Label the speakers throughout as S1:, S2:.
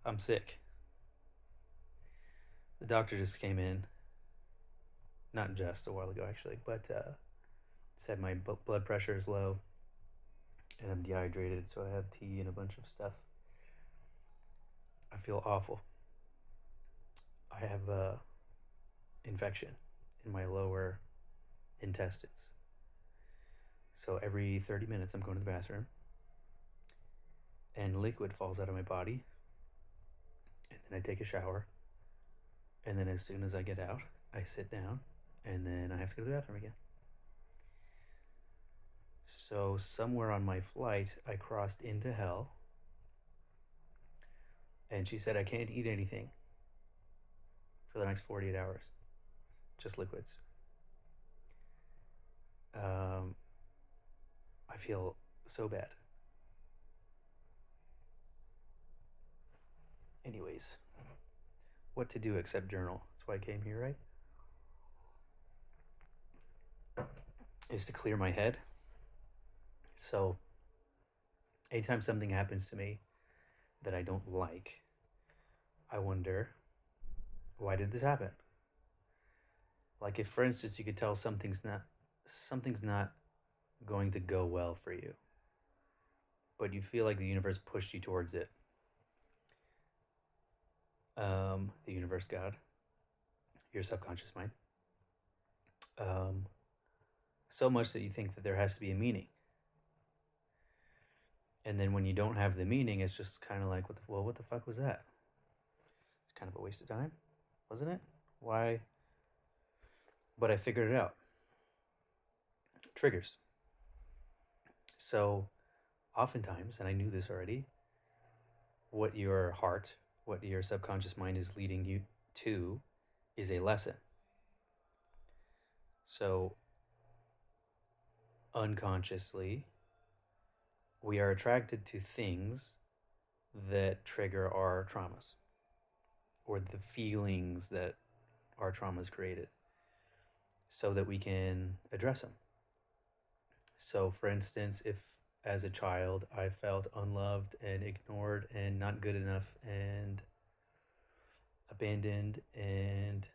S1: I'm sick. The doctor just came in, not just a while ago actually, but said my blood pressure is low and I'm dehydrated, so I have tea and a bunch of stuff. I feel awful. I have a infection in my lower intestines. So every 30 minutes I'm going to the bathroom and liquid falls out of my body, and then I take a shower, and then as soon as I get out, I sit down, and then I have to go to the bathroom again. So somewhere on my flight, I crossed into hell, and she said I can't eat anything for the next 48 hours, just liquids. I feel so bad. Anyways, what to do except journal? That's why I came here, right? Is to clear my head. So, anytime something happens to me that I don't like, I wonder, why did this happen? Like if, for instance, you could tell something's not going to go well for you, but you feel like the universe pushed you towards it. The universe, God, your subconscious mind. So much that you think that there has to be a meaning. And then when you don't have the meaning, it's just kind of like, what the fuck was that? It's kind of a waste of time, wasn't it? Why? But I figured it out. Triggers. So oftentimes, and I knew this already, what your heart, what your subconscious mind is leading you to is a lesson. So unconsciously, we are attracted to things that trigger our traumas or the feelings that our traumas created so that we can address them. So, for instance, if as a child I felt unloved and ignored and not good enough and abandoned, and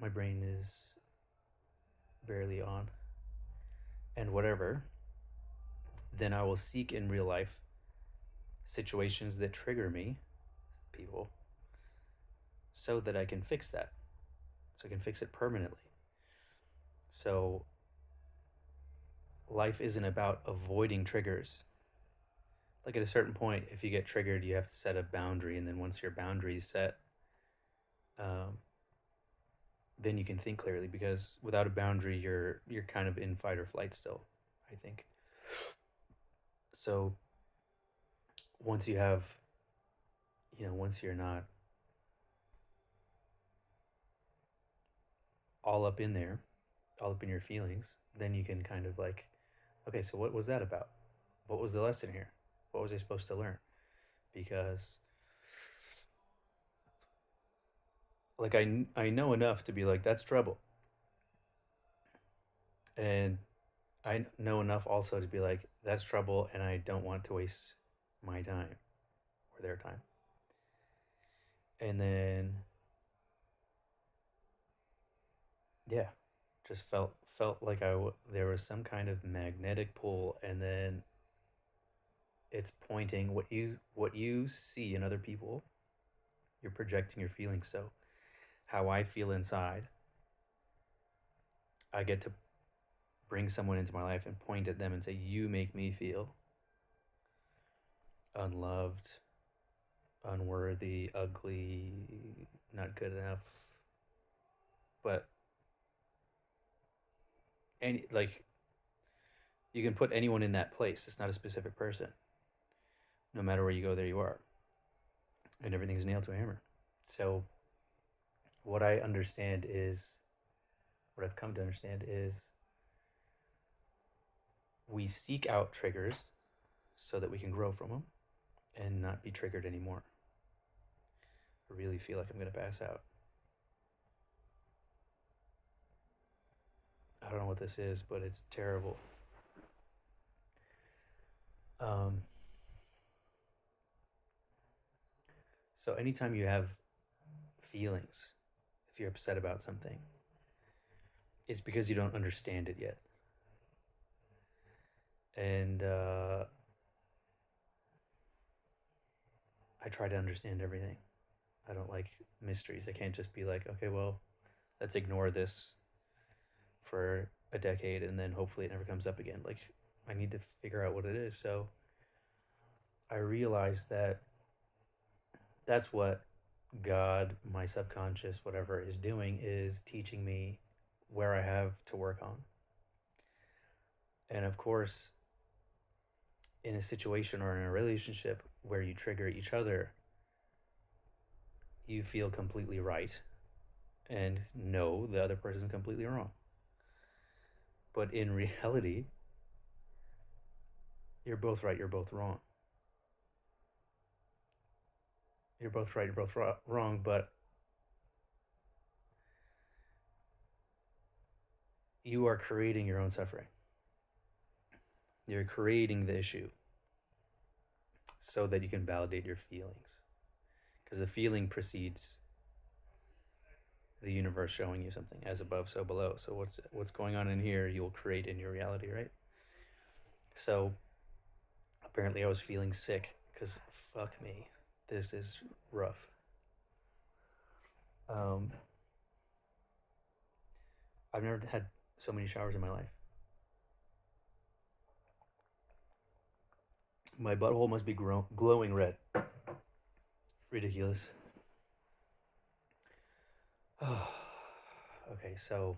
S1: my brain is barely on, and whatever, then I will seek in real life situations that trigger me, people, so that I can fix that. So I can fix it permanently. So life isn't about avoiding triggers. Like at a certain point, if you get triggered, you have to set a boundary, and then once your boundary is set, then you can think clearly. Because without a boundary, you're kind of in fight or flight still, I think. So once you have, once you're not all up in there, all up in your feelings, then you can kind of like, okay, so what was that about? What was the lesson here? What was I supposed to learn? Because like I know enough to be like, that's trouble. And I know enough also to be like, that's trouble, and I don't want to waste my time or their time. And then, yeah, just felt like there was some kind of magnetic pull, and then it's pointing what you see in other people. You're projecting your feelings. So, how I feel inside, I get to bring someone into my life and point at them and say, you make me feel unloved, unworthy, ugly, not good enough. But any like you can put anyone in that place. It's not a specific person. No matter where you go, there you are. And everything's nailed to a hammer. So what I've come to understand is we seek out triggers so that we can grow from them and not be triggered anymore. I really feel like I'm going to pass out. I don't know what this is, but it's terrible. So anytime you have feelings, if you're upset about something, it's because you don't understand it yet. And I try to understand everything. I don't like mysteries. I can't just be like, okay, well, let's ignore this for a decade and then hopefully it never comes up again. Like, I need to figure out what it is. So I realized that that's what God, my subconscious, whatever is doing, is teaching me where I have to work on. And of course, in a situation or in a relationship where you trigger each other, you feel completely right and know the other person is completely wrong. But in reality, you're both right, you're both wrong. You're both right, you're both wrong, but you are creating your own suffering. You're creating the issue so that you can validate your feelings. Because the feeling precedes the universe showing you something, as above, so below. So what's going on in here, you'll create in your reality, right? So apparently I was feeling sick because fuck me, this is rough. I've never had so many showers in my life. My butthole must be glowing red. Ridiculous. Okay, so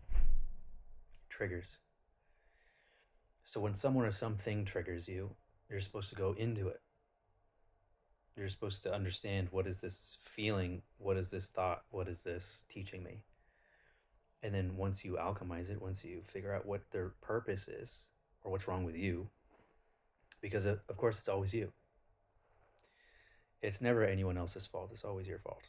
S1: triggers. So when someone or something triggers you, you're supposed to go into it. You're supposed to understand, what is this feeling? What is this thought? What is this teaching me? And then once you alchemize it, once you figure out what their purpose is or what's wrong with you, because of course it's always you. It's never anyone else's fault. It's always your fault.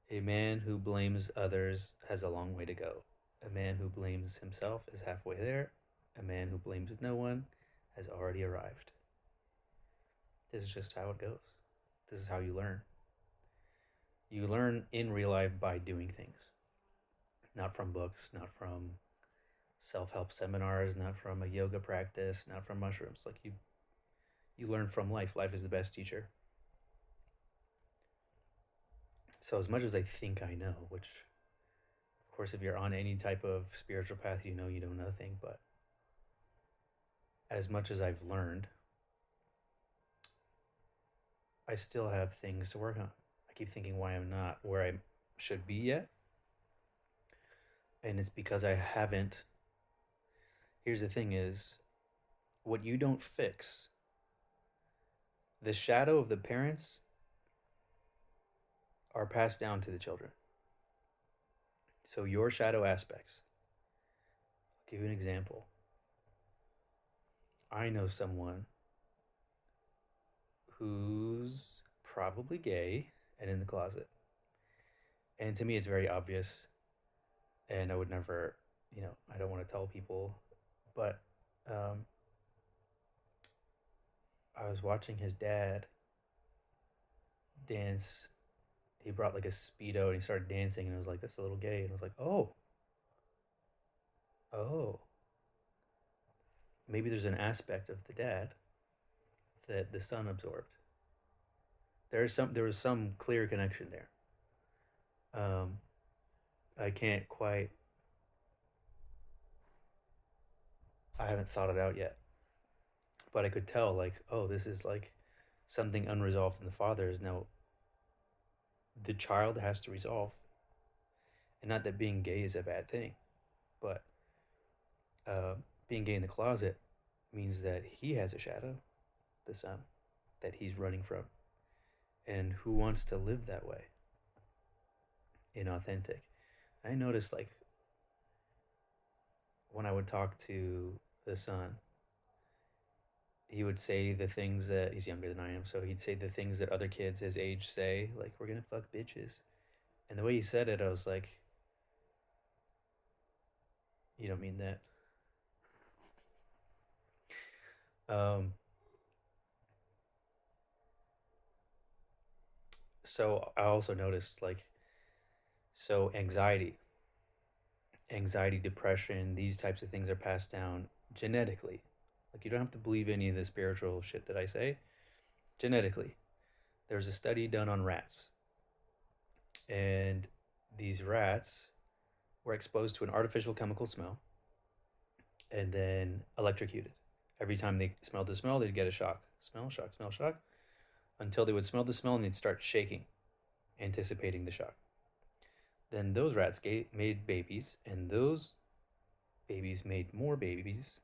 S1: A man who blames others has a long way to go. A man who blames himself is halfway there. A man who blames no one has already arrived. This is just how it goes. This is how you learn. You learn in real life by doing things. Not from books, not from self-help seminars, not from a yoga practice, not from mushrooms. Like you learn from life. Life is the best teacher. So as much as I think I know, which of course if you're on any type of spiritual path, you know nothing, but as much as I've learned, I still have things to work on. I keep thinking why I'm not where I should be yet. And it's because I haven't. Here's the thing is, what you don't fix, the shadow of the parents are passed down to the children. So your shadow aspects. I'll give you an example. I know someone who's probably gay and in the closet. And to me, it's very obvious. And I would never, I don't want to tell people. But I was watching his dad dance. He brought like a Speedo and he started dancing. And I was like, that's a little gay. And I was like, oh. Maybe there's an aspect of the dad that the son absorbed. There was some clear connection there. I can't quite. I haven't thought it out yet, but I could tell, like, oh, this is like something unresolved in the father is now the child has to resolve. And not that being gay is a bad thing, but being gay in the closet means that he has a shadow, the son, that he's running from. And who wants to live that way? Inauthentic. I noticed, like, when I would talk to the son, he would say the things that, he's younger than I am, so he'd say the things that other kids his age say, like, we're gonna fuck bitches. And the way he said it, I was like, you don't mean that. So I also noticed so anxiety, depression, these types of things are passed down genetically. Like, you don't have to believe any of the spiritual shit that I say. Genetically, there was a study done on rats, and these rats were exposed to an artificial chemical smell and then electrocuted. Every time they smelled the smell, they'd get a shock. Smell, shock, smell, shock. Until they would smell the smell and they'd start shaking, anticipating the shock. Then those rats made babies, and those babies made more babies.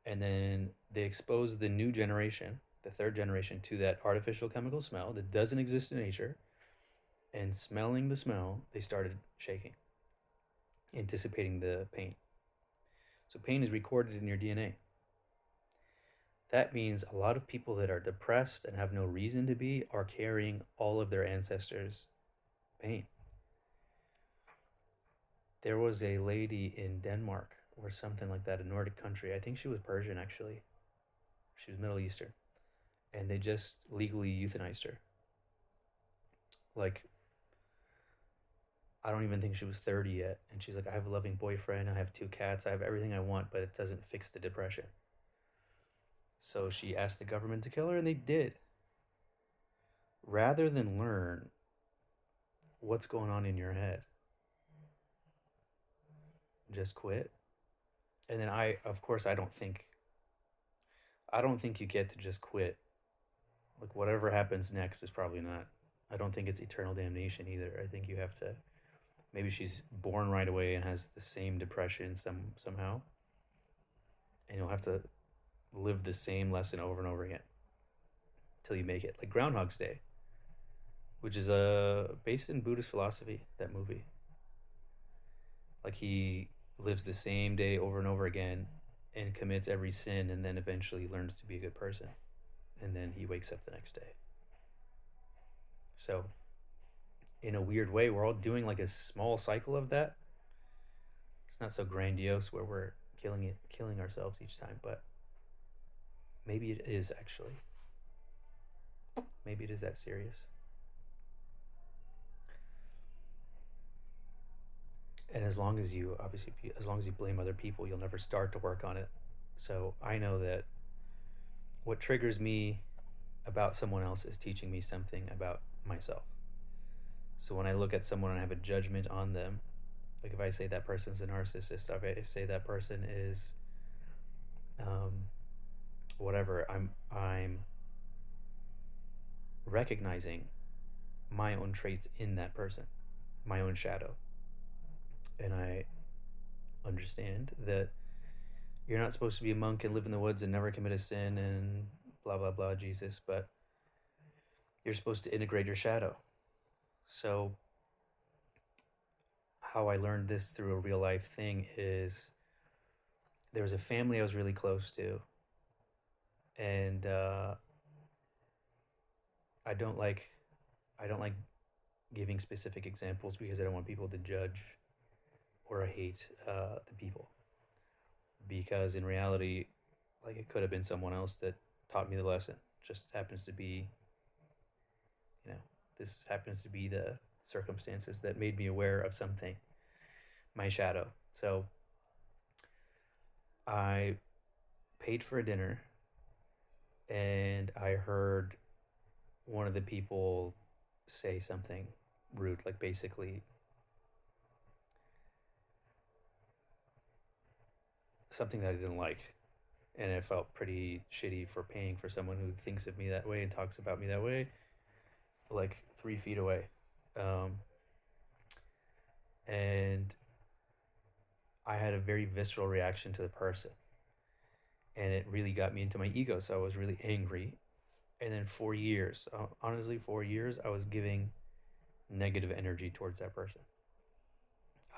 S1: And then they exposed the new generation, the third generation, to that artificial chemical smell that doesn't exist in nature. And smelling the smell, they started shaking, anticipating the pain. So pain is recorded in your DNA. That means a lot of people that are depressed and have no reason to be are carrying all of their ancestors' pain. There was a lady in Denmark or something like that, a Nordic country. I think she was Persian, actually. She was Middle Eastern. And they just legally euthanized her. Like, I don't even think she was 30 yet. And she's like, I have a loving boyfriend, I have 2 cats, I have everything I want, but it doesn't fix the depression. So she asked the government to kill her, and they did. Rather than learn what's going on in your head, just quit. And then of course, I don't think you get to just quit. Like, whatever happens next is probably not. I don't think it's eternal damnation either. I think you have to. Maybe she's born right away and has the same depression somehow, and you'll have to live the same lesson over and over again till you make it. Like Groundhog's Day, which is based in Buddhist philosophy. That movie. Like, he lives the same day over and over again and commits every sin, and then eventually learns to be a good person, and then he wakes up the next day. So in a weird way, we're all doing like a small cycle of that. It's not so grandiose where we're killing ourselves each time, but maybe it is actually. Maybe it is that serious. And as long as you blame other people, you'll never start to work on it. So I know that what triggers me about someone else is teaching me something about myself. So when I look at someone and I have a judgment on them, like if I say that person's a narcissist, if I say that person is whatever, I'm recognizing my own traits in that person, my own shadow. And I understand that you're not supposed to be a monk and live in the woods and never commit a sin and blah blah blah Jesus, but you're supposed to integrate your shadow. So how I learned this through a real life thing is there was a family I was really close to, and I don't like giving specific examples because I don't want people to judge or hate the people, because in reality, like, it could have been someone else that taught me the lesson. Just happens to be, this happens to be the circumstances that made me aware of something, my shadow. So I paid for a dinner, and I heard one of the people say something rude, like basically something that I didn't like. And it felt pretty shitty for paying for someone who thinks of me that way and talks about me that way, like 3 feet away. And I had a very visceral reaction to the person, and it really got me into my ego. So I was really angry. And then 4 years, honestly, 4 years, I was giving negative energy towards that person.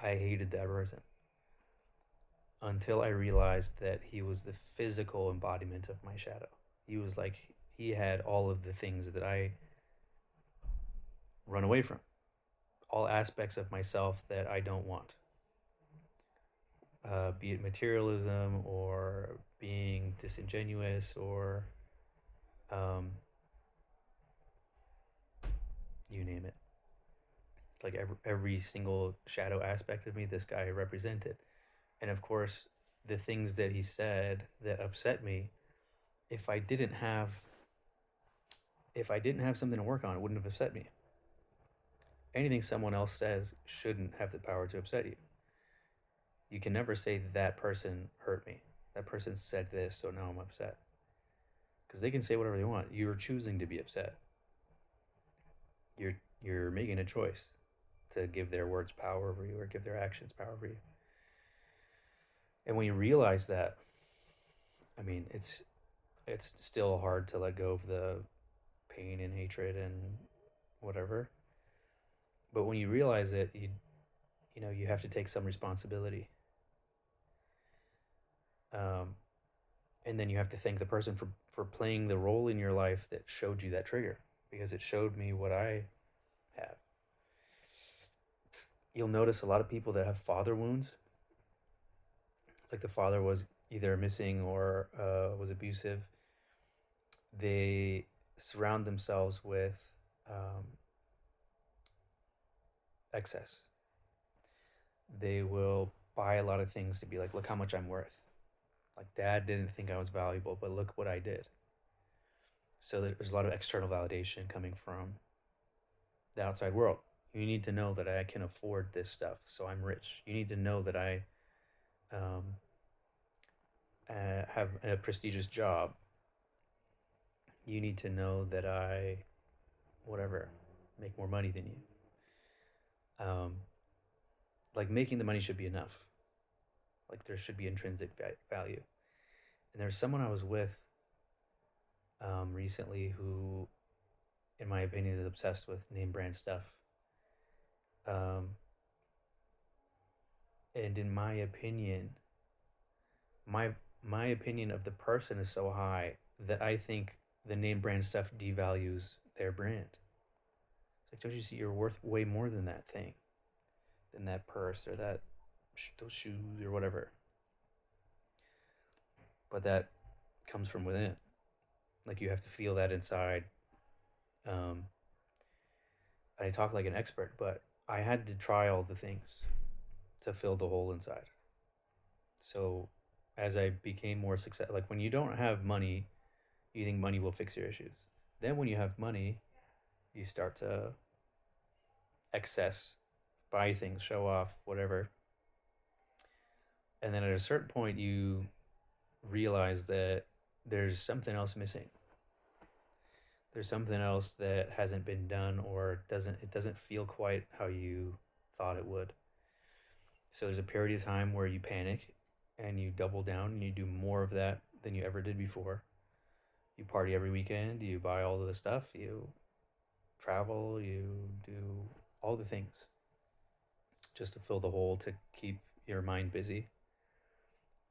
S1: I hated that person until I realized that he was the physical embodiment of my shadow. He was like, he had all of the things that I run away from, all aspects of myself that I don't want, be it materialism or being disingenuous or you name it. Like every single shadow aspect of me, this guy represented. And of course, the things that he said that upset me, if I didn't have something to work on, it wouldn't have upset me. Anything someone else says shouldn't have the power to upset you. You can never say that person hurt me. That person said this, so now I'm upset. Because they can say whatever they want. You're choosing to be upset. You're making a choice to give their words power over you or give their actions power over you. And when you realize that, I mean, it's still hard to let go of the pain and hatred and whatever. But when you realize it, you have to take some responsibility. And then you have to thank the person for playing the role in your life that showed you that trigger, because it showed me what I have. You'll notice a lot of people that have father wounds, like the father was either missing or was abusive. They surround themselves with excess. They will buy a lot of things to be like, look how much I'm worth. Like, dad didn't think I was valuable, but look what I did. So there's a lot of external validation coming from the outside world. You need to know that I can afford this stuff, so I'm rich. You need to know that I have a prestigious job. You need to know that I, whatever, make more money than you. Like, making the money should be enough. Like, there should be intrinsic value. And there's someone I was with recently who, in my opinion, is obsessed with name brand stuff. And in my opinion, my opinion of the person is so high that I think the name brand stuff devalues their brand. It's like, don't you see you're worth way more than that thing, than that purse or those shoes or whatever. But that comes from within. Like, you have to feel that inside. I talk like an expert, but I had to try all the things to fill the hole inside. So as I became more successful, like, when you don't have money, you think money will fix your issues. Then when you have money, you start to excess, buy things, show off, whatever. And then at a certain point, you realize that there's something else missing. There's something else that hasn't been done, or it doesn't feel quite how you thought it would. So there's a period of time where you panic and you double down and you do more of that than you ever did before. You party every weekend, you buy all of the stuff, you travel, you do all the things just to fill the hole, to keep your mind busy.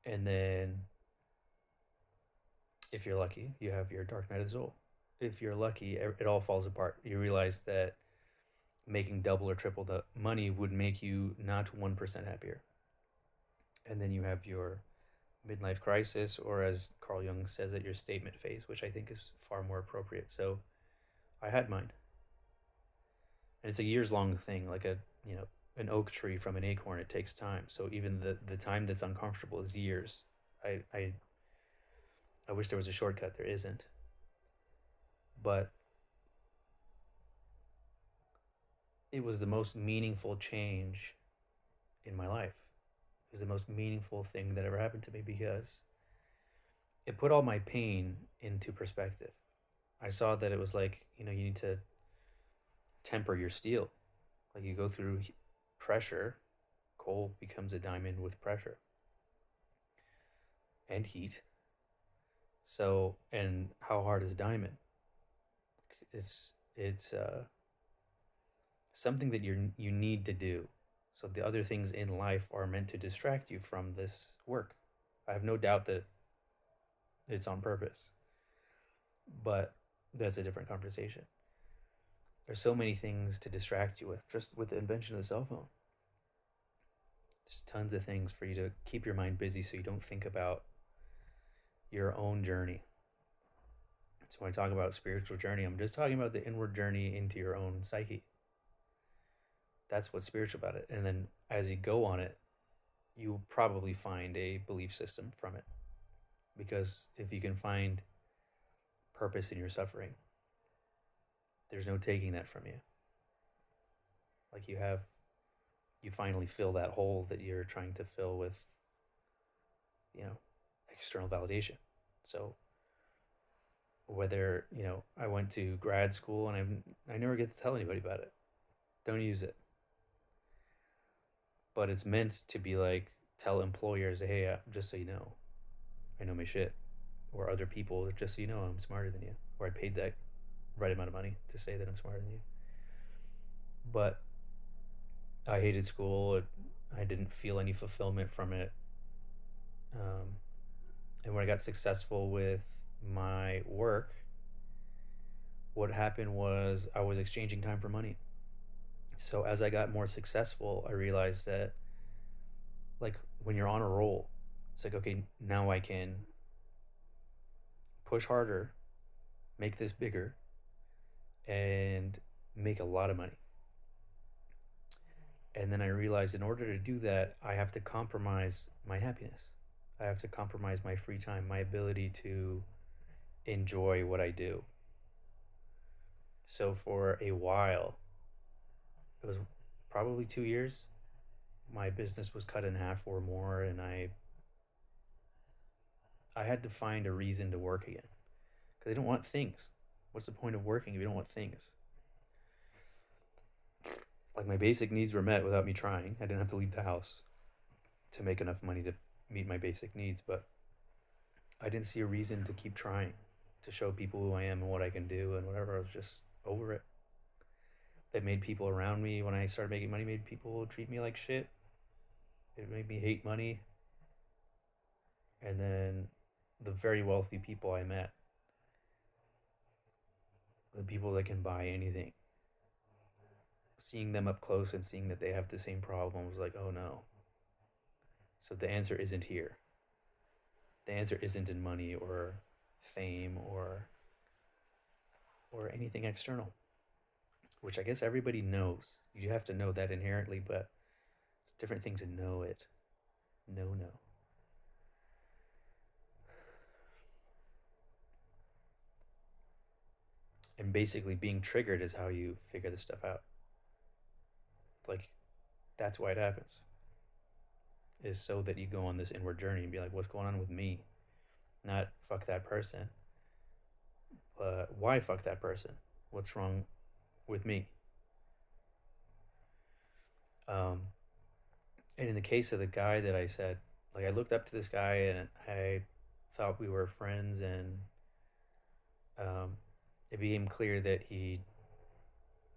S1: And then, if you're lucky, you have your dark night of the soul. If you're lucky, it all falls apart. You realize that making double or triple the money would make you not 1% happier. And then you have your midlife crisis, or as Carl Jung says it, your statement phase, which I think is far more appropriate. So I had mine. And it's a years long thing, like an oak tree from an acorn. It takes time. So even the time that's uncomfortable is years. I wish there was a shortcut. There isn't. But it was the most meaningful change in my life. It was the most meaningful thing that ever happened to me, because it put all my pain into perspective. I saw that it was like, you need to temper your steel. Like, you go through pressure, coal becomes a diamond with pressure and heat. So, and how hard is diamond? It's something that you need to do. So the other things in life are meant to distract you from this work. I have no doubt that it's on purpose, but that's a different conversation. There's so many things to distract you with, just with the invention of the cell phone. There's tons of things for you to keep your mind busy so you don't think about your own journey. So when I talk about spiritual journey, I'm just talking about the inward journey into your own psyche. That's what's spiritual about it. And then as you go on it, you'll probably find a belief system from it. Because if you can find purpose in your suffering, there's no taking that from you. Like you finally fill that hole that you're trying to fill with, external validation. So whether, I went to grad school and I never get to tell anybody about it. Don't use it. But it's meant to be like, tell employers, hey, just so you know, I know my shit. Or other people, just so you know, I'm smarter than you. Or I paid that right amount of money to say that I'm smarter than you. But I hated school. I didn't feel any fulfillment from it. And when I got successful with my work, what happened was I was exchanging time for money. So as I got more successful, I realized that, like, when you're on a roll, it's like, okay, now I can push harder, make this bigger, and make a lot of money. And then I realized in order to do that, I have to compromise my happiness. I have to compromise my free time, my ability to enjoy what I do. So for a while, it was probably 2 years, my business was cut in half or more, and I had to find a reason to work again. Because I don't want things. What's the point of working if you don't want things? Like, my basic needs were met without me trying. I didn't have to leave the house to make enough money to meet my basic needs, but I didn't see a reason to keep trying to show people who I am and what I can do and whatever. I was just over it. It made people around me, when I started making money, made people treat me like shit. It made me hate money. And then the very wealthy people I met, the people that can buy anything, seeing them up close and seeing that they have the same problem was like, oh no. So the answer isn't here. The answer isn't in money or fame or anything external, which I guess everybody knows. You have to know that inherently, but it's a different thing to know it. No. And basically being triggered is how you figure this stuff out. Like, that's why it happens. Is so that you go on this inward journey and be like, what's going on with me? Not fuck that person. But why fuck that person? What's wrong with me? And in the case of the guy that I said, like, I looked up to this guy and I thought we were friends, and it became clear that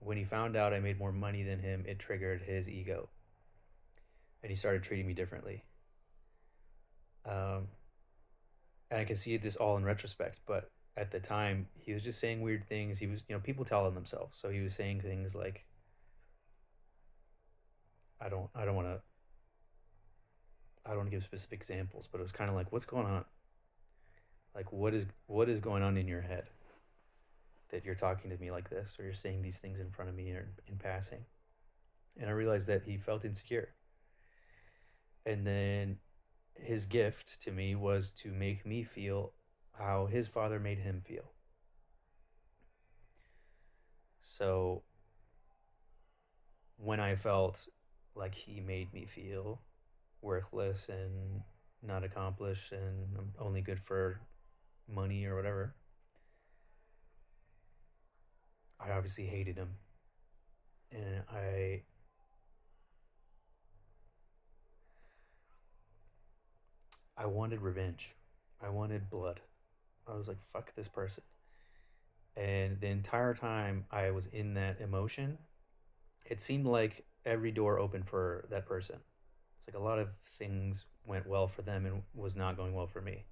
S1: when he found out I made more money than him, it triggered his ego, and he started treating me differently. And I can see this all in retrospect, but at the time he was just saying weird things. He was, people tell on themselves, so he was saying things like, I don't want to give specific examples, but it was kind of like, what's going on? Like, what is going on in your head that you're talking to me like this, or you're saying these things in front of me or in passing? And I realized that he felt insecure. And then his gift to me was to make me feel how his father made him feel. So when I felt like he made me feel worthless and not accomplished and I'm only good for money or whatever, I obviously hated him. And I wanted revenge. I wanted blood. I was like, fuck this person. And the entire time I was in that emotion, it seemed like every door opened for that person. It's like a lot of things went well for them and was not going well for me.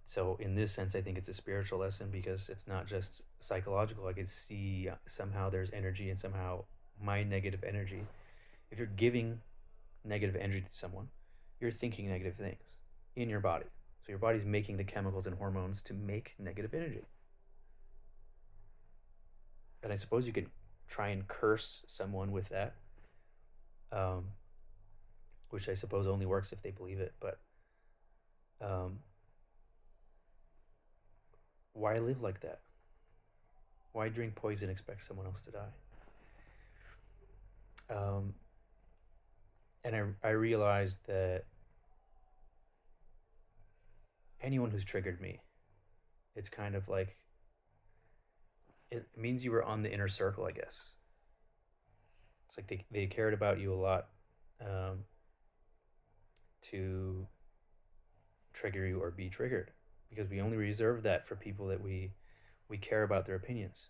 S1: So in this sense, I think it's a spiritual lesson, because it's not just psychological. I could see somehow there's energy, and somehow my negative energy, if you're giving negative energy to someone, you're thinking negative things in your body. So your body's making the chemicals and hormones to make negative energy. And I suppose you could try and curse someone with that, um, which I suppose only works if they believe it. But um, why live like that? Why drink poison and expect someone else to die? And I realized that anyone who's triggered me, it's kind of like, it means you were on the inner circle, I guess. It's like they cared about you a lot, to trigger you or be triggered, because we only reserve that for people that we care about their opinions.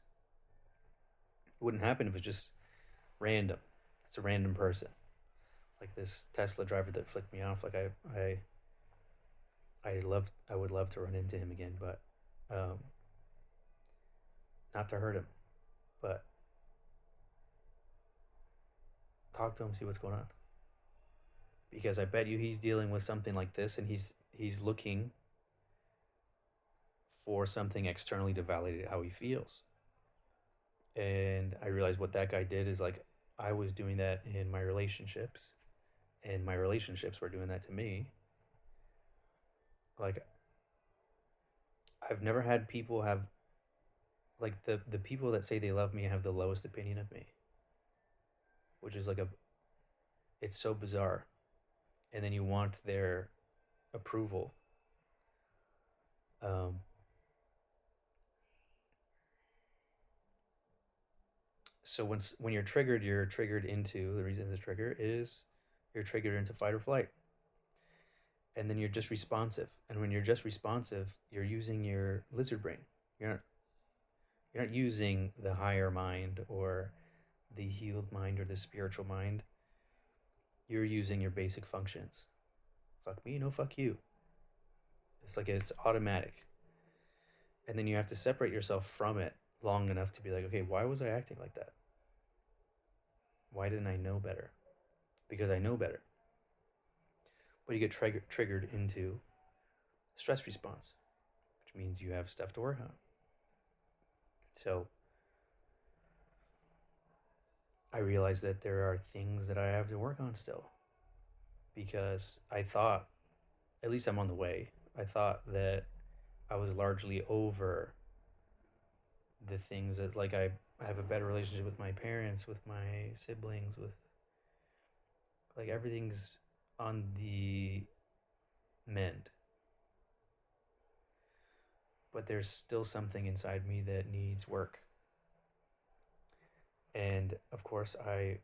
S1: It wouldn't happen if it was just random. It's a random person, like this Tesla driver that flicked me off. Like I would love to run into him again, but not to hurt him, but talk to him, see what's going on. Because I bet you he's dealing with something like this, and he's looking for something externally to validate how he feels. And I realized what that guy did is, like, I was doing that in my relationships, and my relationships were doing that to me. Like, I've never had people have, like, the people that say they love me have the lowest opinion of me, which is like it's so bizarre. And then you want their approval. So when you're triggered into, the reason it's trigger is you're triggered into fight or flight. And then you're just responsive. And when you're just responsive, you're using your lizard brain. You're not using the higher mind or the healed mind or the spiritual mind. You're using your basic functions. Fuck me, no fuck you. It's like it's automatic. And then you have to separate yourself from it long enough to be like, okay, why was I acting like that? Why didn't I know better? Because I know better. But you get triggered into stress response, which means you have stuff to work on. So I realized that there are things that I have to work on still, because I thought, at least I'm on the way, I thought that I was largely over the things that, like, I have a better relationship with my parents, with my siblings, with, like, everything's on the mend. But there's still something inside me that needs work. And of course, I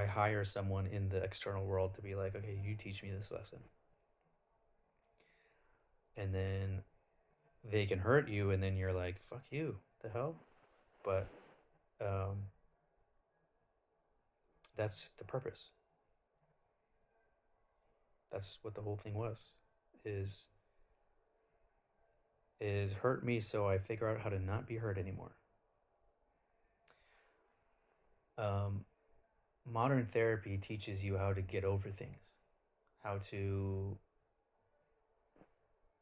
S1: hire someone in the external world to be like, okay, you teach me this lesson. And then they can hurt you, and then you're like, fuck you, the hell? But that's the purpose. That's what the whole thing was, is hurt me so I figure out how to not be hurt anymore. Modern therapy teaches you how to get over things, how to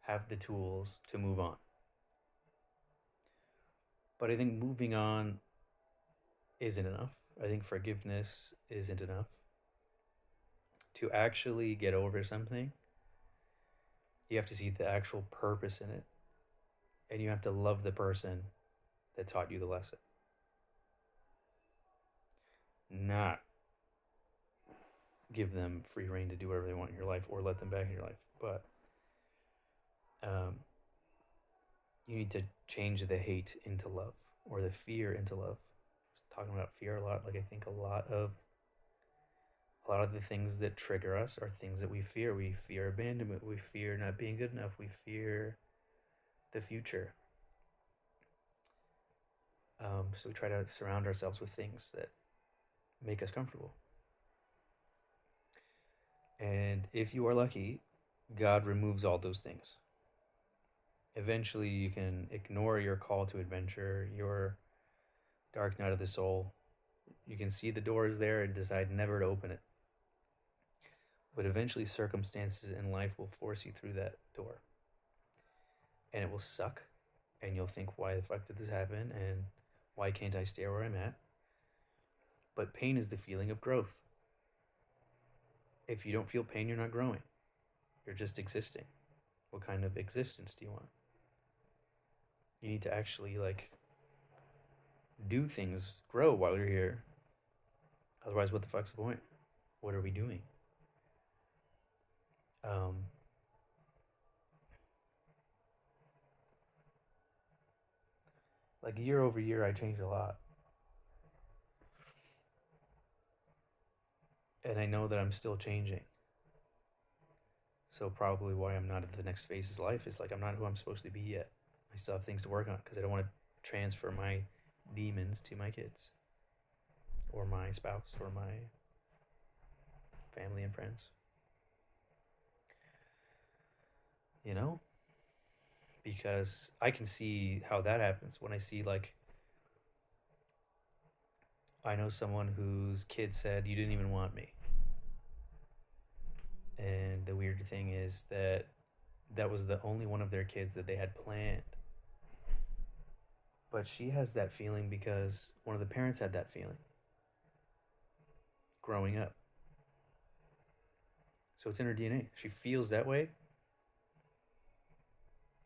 S1: have the tools to move on. But I think moving on isn't enough. I think forgiveness isn't enough. To actually get over something, you have to see the actual purpose in it, and you have to love the person that taught you the lesson. Not give them free reign to do whatever they want in your life, or let them back in your life. But you need to change the hate into love, or the fear into love. I was talking about fear a lot. Like, I think a lot of the things that trigger us are things that we fear. We fear abandonment. We fear not being good enough. We fear the future. So we try to surround ourselves with things that make us comfortable. And if you are lucky, God removes all those things. Eventually, you can ignore your call to adventure, your dark night of the soul. You can see the door is there and decide never to open it. But eventually, circumstances in life will force you through that door. And it will suck. And you'll think, why the fuck did this happen? And why can't I stay where I'm at? But pain is the feeling of growth. If you don't feel pain, you're not growing. You're just existing. What kind of existence do you want? You need to actually do things, grow while you're here. Otherwise, what the fuck's the point? What are we doing? Like year over year, I change a lot. And I know that I'm still changing. So probably why I'm not at the next phase of life is like I'm not who I'm supposed to be yet. I still have things to work on because I don't want to transfer my demons to my kids or my spouse or my family and friends. You know? Because I can see how that happens when I see I know someone whose kid said, "You didn't even want me." And the weird thing is that that was the only one of their kids that they had planned. But she has that feeling because one of the parents had that feeling growing up. So it's in her DNA. She feels that way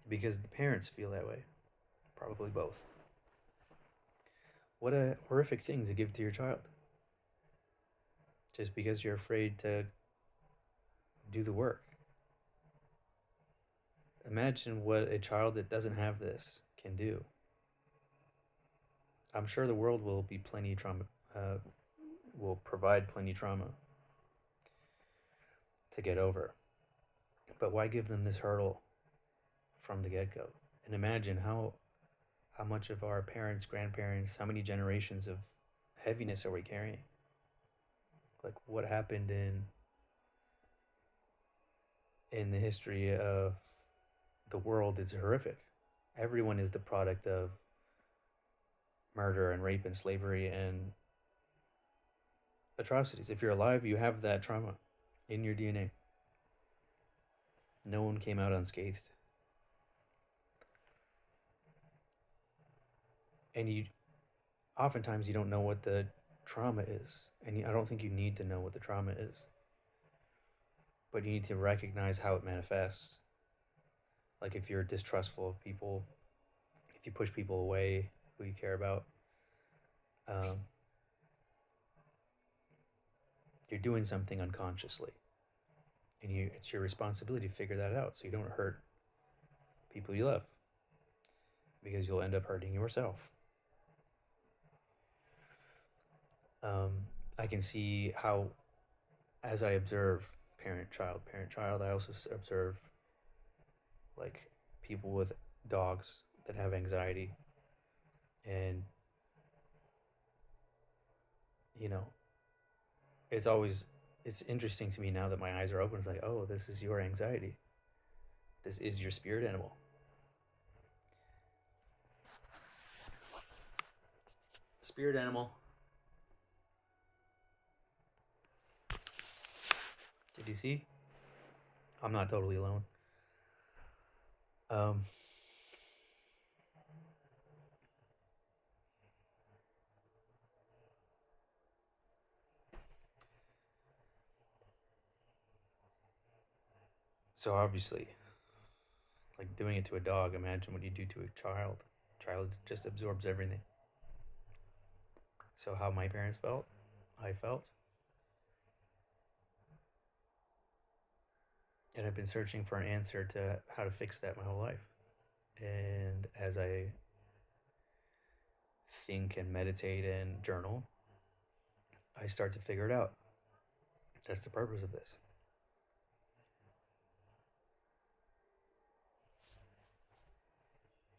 S1: because the parents feel that way. Probably both. What a horrific thing to give to your child. Just because you're afraid to do the work. Imagine what a child that doesn't have this can do. I'm sure the world will be plenty trauma, will provide plenty trauma to get over. But why give them this hurdle from the get-go? And imagine how much of our parents, grandparents, how many generations of heaviness are we carrying? Like what happened in the history of the world is horrific. Everyone is the product of murder and rape and slavery and atrocities. If you're alive, you have that trauma in your DNA. No one came out unscathed. And oftentimes you don't know what the trauma is. And I don't think you need to know what the trauma is. But you need to recognize how it manifests. Like if you're distrustful of people, if you push people away who you care about, you're doing something unconsciously. And it's your responsibility to figure that out so you don't hurt people you love. Because you'll end up hurting yourself. I can see how, as I observe parent-child, I also observe people with dogs that have anxiety. And, it's interesting to me now that my eyes are open. It's like, oh, this is your anxiety. This is your spirit animal. Spirit animal. Did you see? I'm not totally alone. So obviously, doing it to a dog, imagine what you do to a child. Child just absorbs everything. So how my parents felt, I felt. And I've been searching for an answer to how to fix that my whole life. And as I think and meditate and journal, I start to figure it out. That's the purpose of this.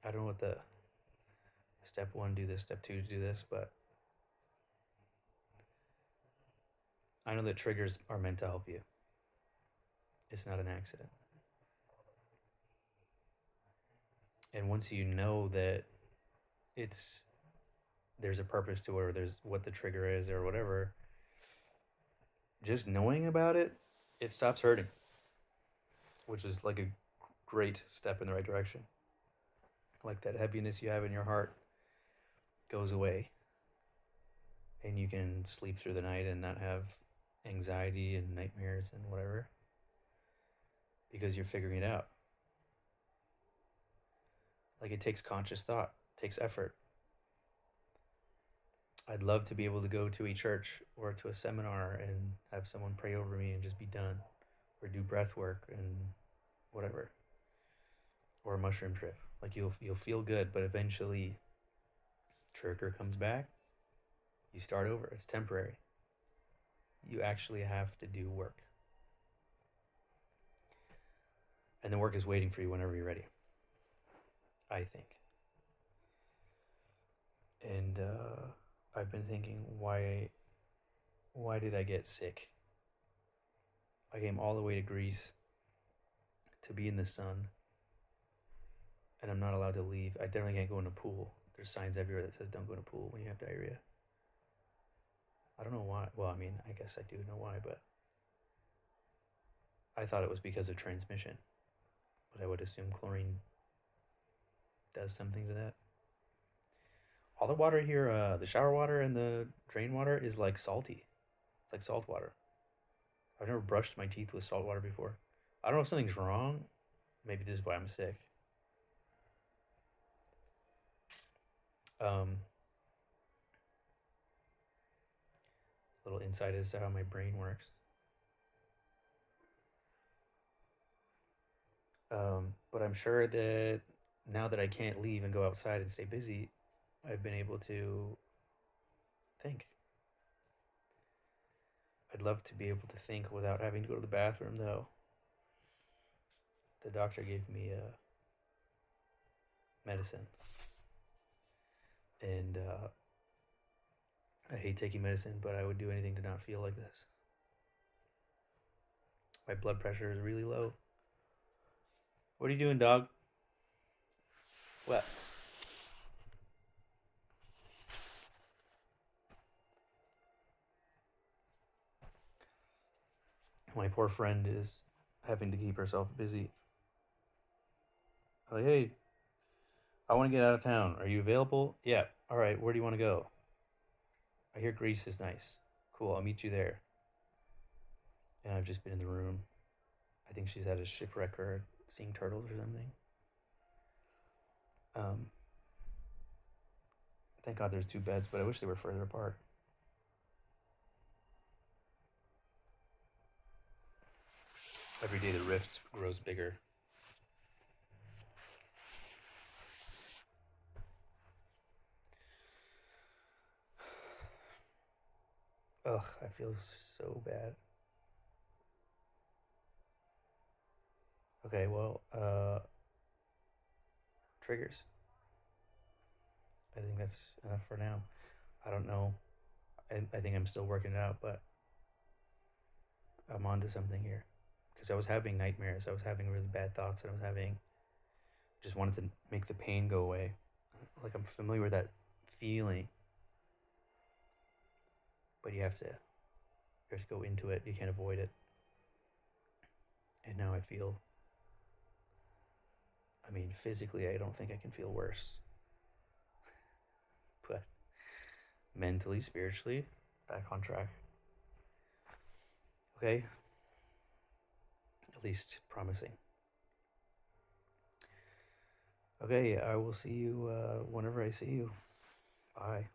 S1: I don't know what the step 1 do this, step 2 do this, but I know that triggers are meant to help you. It's not an accident. And once you know that there's a purpose to it, or there's what the trigger is or whatever, just knowing about it it stops hurting, which is like a great step in the right direction. Like that heaviness you have in your heart goes away, and you can sleep through the night and not have anxiety and nightmares and whatever, because you're figuring it out. Like, it takes conscious thought, it takes effort. I'd love to be able to go to a church or to a seminar and have someone pray over me and just be done, or do breath work and whatever, or a mushroom trip. Like, you'll feel good, but eventually trigger comes back. You start over. It's temporary. You actually have to do work, and the work is waiting for you whenever you're ready, I think. And I've been thinking, why did I get sick? I came all the way to Greece to be in the sun, and I'm not allowed to leave. I definitely can't go in a pool. There's signs everywhere that says don't go in a pool when you have diarrhea. I don't know why. Well, I mean, I guess I do know why, but I thought it was because of transmission. But I would assume chlorine does something to that. All the water here, the shower water and the drain water, is like salty. It's like salt water. I've never brushed my teeth with salt water before. I don't know if something's wrong. Maybe this is why I'm sick. Little insight as to how my brain works. But I'm sure that now that I can't leave and go outside and stay busy, I've been able to think. I'd love to be able to think without having to go to the bathroom, though. The doctor gave me medicine, and I hate taking medicine, but I would do anything to not feel like this. My blood pressure is really low. What are you doing, dog? What? My poor friend is having to keep herself busy. I'm like, hey, I want to get out of town. Are you available? Yeah. All right. Where do you want to go? I hear Greece is nice. Cool. I'll meet you there. And I've just been in the room. I think she's at a shipwreck or seeing turtles or something. Thank God there's 2 beds, but I wish they were further apart. Every day the rift grows bigger. Ugh, I feel so bad. Okay, well, triggers. I think that's enough for now. I don't know. I think I'm still working it out, but I'm onto something here. Because I was having nightmares. I was having really bad thoughts, and I was having, just wanted to make the pain go away. Like, I'm familiar with that feeling, but you have to go into it. You can't avoid it. And now I feel, I mean, physically, I don't think I can feel worse. But mentally, spiritually, back on track. Okay? At least promising. Okay, I will see you whenever I see you. Bye.